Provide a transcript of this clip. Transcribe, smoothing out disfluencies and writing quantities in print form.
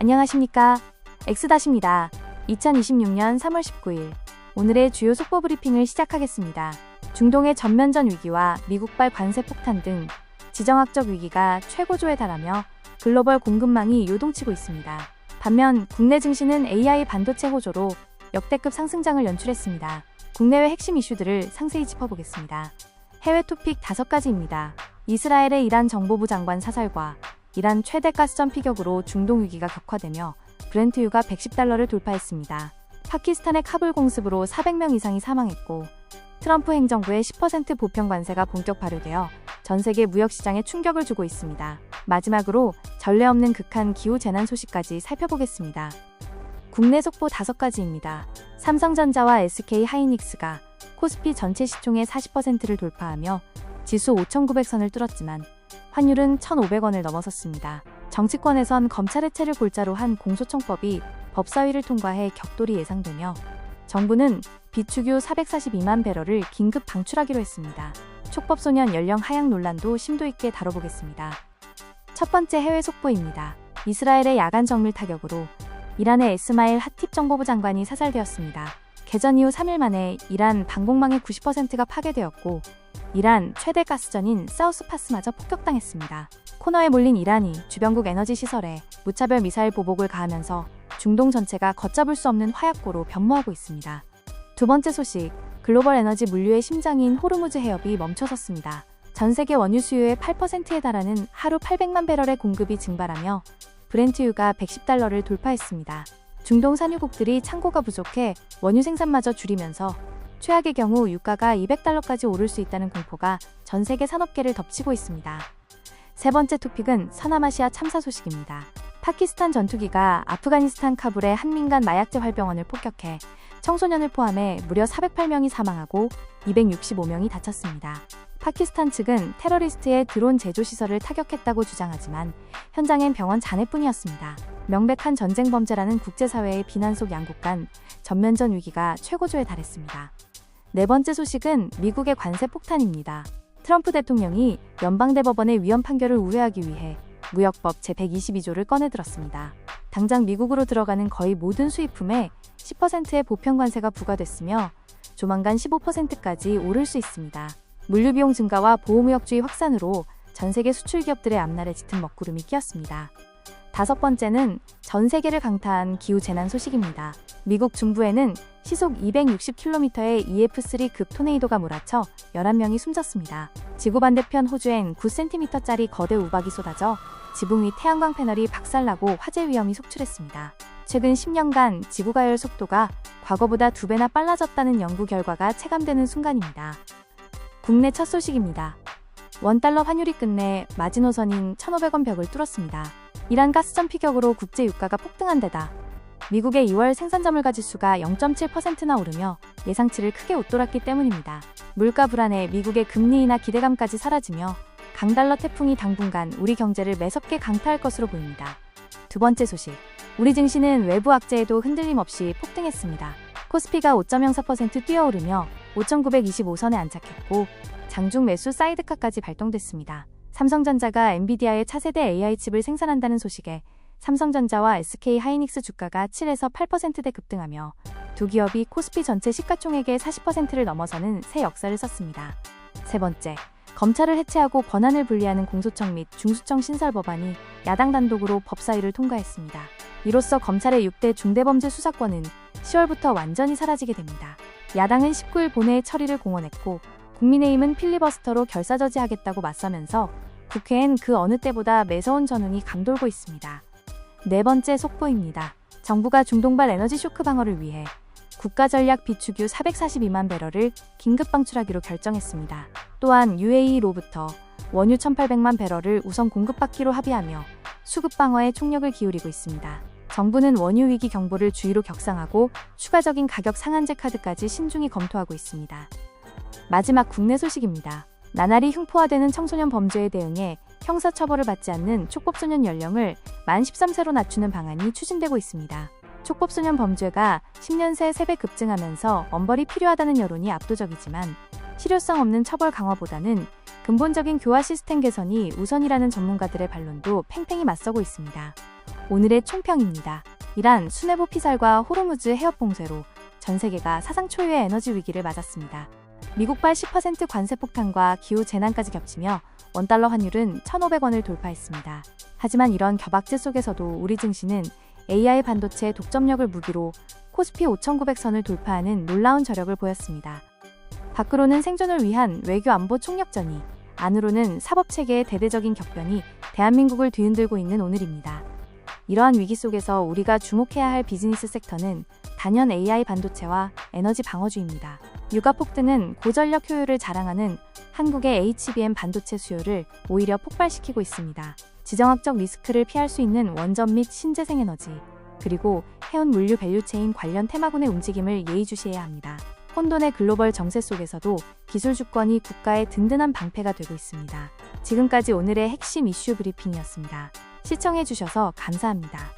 안녕하십니까. 엑스닷입니다. 2026년 3월 19일 오늘의 주요 속보 브리핑을 시작하겠습니다. 중동의 전면전 위기와 미국발 관세 폭탄 등 지정학적 위기가 최고조에 달하며 글로벌 공급망이 요동치고 있습니다. 반면 국내 증시는 AI 반도체 호조로 역대급 상승장을 연출했습니다. 국내외 핵심 이슈들을 상세히 짚어보겠습니다. 해외 토픽 5가지입니다. 이스라엘의 이란 정보부 장관 사살과 이란 최대 가스전 피격으로 중동 위기가 격화되며 브렌트유가 $110를 돌파했습니다. 파키스탄의 카불 공습으로 400명 이상이 사망했고 트럼프 행정부의 10% 보편 관세가 본격 발효되어 전 세계 무역시장에 충격을 주고 있습니다. 마지막으로 전례 없는 극한 기후 재난 소식까지 살펴보겠습니다. 국내 속보 5가지입니다. 삼성전자와 SK하이닉스가 코스피 전체 시총의 40%를 돌파하며 지수 5,900선을 뚫었지만 환율은 1,500원을 넘어섰습니다. 정치권에선 검찰 해체를 골자로 한 공소청법이 법사위를 통과해 격돌이 예상되며 정부는 비축유 442만 배럴을 긴급 방출하기로 했습니다. 촉법소년 연령 하향 논란도 심도 있게 다뤄보겠습니다. 첫 번째 해외 속보입니다. 이스라엘의 야간 정밀 타격으로 이란의 에스마일 하팁 정보부 장관이 사살되었습니다. 개전 이후 3일 만에 이란 방공망의 90%가 파괴되었고 이란 최대 가스전인 사우스파스마저 폭격당했습니다. 코너에 몰린 이란이 주변국 에너지 시설에 무차별 미사일 보복을 가하면서 중동 전체가 걷잡을 수 없는 화약고로 변모하고 있습니다. 두 번째 소식, 글로벌 에너지 물류의 심장인 호르무즈 해협이 멈춰섰습니다. 전 세계 원유 수요의 8%에 달하는 하루 800만 배럴의 공급이 증발하며 브렌트유가 $110를 돌파했습니다. 중동 산유국들이 창고가 부족해 원유 생산마저 줄이면서 최악의 경우 유가가 $200까지 오를 수 있다는 공포가 전 세계 산업계를 덮치고 있습니다. 세 번째 토픽은 서남아시아 참사 소식입니다. 파키스탄 전투기가 아프가니스탄 카불의 한 민간 마약제 활병원을 폭격해 청소년을 포함해 무려 408명이 사망하고 265명이 다쳤습니다. 파키스탄 측은 테러리스트의 드론 제조 시설을 타격했다고 주장하지만 현장엔 병원 잔해뿐이었습니다. 명백한 전쟁 범죄라는 국제사회의 비난 속 양국 간 전면전 위기가 최고조에 달했습니다. 네 번째 소식은 미국의 관세 폭탄입니다. 트럼프 대통령이 연방대법원의 위헌 판결을 우회하기 위해 무역법 제122조를 꺼내들었습니다. 당장 미국으로 들어가는 거의 모든 수입품에 10%의 보편 관세가 부과됐으며 조만간 15%까지 오를 수 있습니다. 물류비용 증가와 보호무역주의 확산으로 전 세계 수출 기업들의 앞날에 짙은 먹구름이 끼었습니다. 다섯 번째는 전 세계를 강타한 기후 재난 소식입니다. 미국 중부에는 시속 260km의 EF3급 토네이도가 몰아쳐 11명이 숨졌습니다. 지구 반대편 호주엔 9cm짜리 거대 우박이 쏟아져 지붕 위 태양광 패널이 박살나고 화재 위험이 속출했습니다. 최근 10년간 지구 가열 속도가 과거보다 2배나 빨라졌다는 연구 결과가 체감되는 순간입니다. 국내 첫 소식입니다. 원달러 환율이 끝내 마지노선인 1,500원 벽을 뚫었습니다. 이란 가스전 피격으로 국제 유가가 폭등한 데다 미국의 2월 생산자물가 지수가 0.7%나 오르며 예상치를 크게 웃돌았기 때문입니다. 물가 불안에 미국의 금리 인하 기대감까지 사라지며 강달러 태풍이 당분간 우리 경제를 매섭게 강타할 것으로 보입니다. 두 번째 소식, 우리 증시는 외부 악재에도 흔들림 없이 폭등했습니다. 코스피가 5.04% 뛰어오르며 5,925선에 안착했고 장중 매수 사이드카까지 발동됐습니다. 삼성전자가 엔비디아의 차세대 AI 칩을 생산한다는 소식에 삼성전자와 SK하이닉스 주가가 7에서 8%대 급등하며 두 기업이 코스피 전체 시가총액의 40%를 넘어서는 새 역사를 썼습니다. 세 번째, 검찰을 해체하고 권한을 분리하는 공소청 및 중수청 신설 법안이 야당 단독으로 법사위를 통과했습니다. 이로써 검찰의 6대 중대범죄 수사권은 10월부터 완전히 사라지게 됩니다. 야당은 19일 본회의 처리를 공언했고 국민의힘은 필리버스터로 결사저지하겠다고 맞서면서 국회엔 그 어느 때보다 매서운 전운이 감돌고 있습니다. 네 번째 속보입니다. 정부가 중동발 에너지 쇼크 방어를 위해 국가전략 비축유 442만 배럴을 긴급 방출하기로 결정했습니다. 또한 UAE로부터 원유 1,800만 배럴을 우선 공급받기로 합의하며 수급 방어에 총력을 기울이고 있습니다. 정부는 원유 위기 경보를 주의로 격상하고 추가적인 가격 상한제 카드까지 신중히 검토하고 있습니다. 마지막 국내 소식입니다. 나날이 흉포화되는 청소년 범죄에 대응해 형사처벌을 받지 않는 촉법소년 연령을 만 13세로 낮추는 방안이 추진되고 있습니다. 촉법소년 범죄가 10년 새 3배 급증하면서 엄벌이 필요하다는 여론이 압도적이지만 실효성 없는 처벌 강화보다는 근본적인 교화 시스템 개선이 우선이라는 전문가들의 반론도 팽팽히 맞서고 있습니다. 오늘의 총평입니다. 이란, 수네보 피살과 호르무즈 해협 봉쇄로 전 세계가 사상 초유의 에너지 위기를 맞았습니다. 미국발 10% 관세 폭탄과 기후 재난까지 겹치며 원달러 환율은 1,500원을 돌파했습니다. 하지만 이런 겨박제 속에서도 우리 증시는 AI 반도체 독점력을 무기로 코스피 5,900선을 돌파하는 놀라운 저력을 보였습니다. 밖으로는 생존을 위한 외교 안보 총력전이, 안으로는 사법체계의 대대적인 격변이 대한민국을 뒤흔들고 있는 오늘입니다. 이러한 위기 속에서 우리가 주목해야 할 비즈니스 섹터는 단연 AI 반도체와 에너지 방어주입니다. 유가 폭등은 고전력 효율을 자랑하는 한국의 HBM 반도체 수요를 오히려 폭발시키고 있습니다. 지정학적 리스크를 피할 수 있는 원전 및 신재생에너지, 그리고 해운 물류 밸류체인 관련 테마군의 움직임을 예의주시해야 합니다. 혼돈의 글로벌 정세 속에서도 기술 주권이 국가의 든든한 방패가 되고 있습니다. 지금까지 오늘의 핵심 이슈 브리핑이었습니다. 시청해주셔서 감사합니다.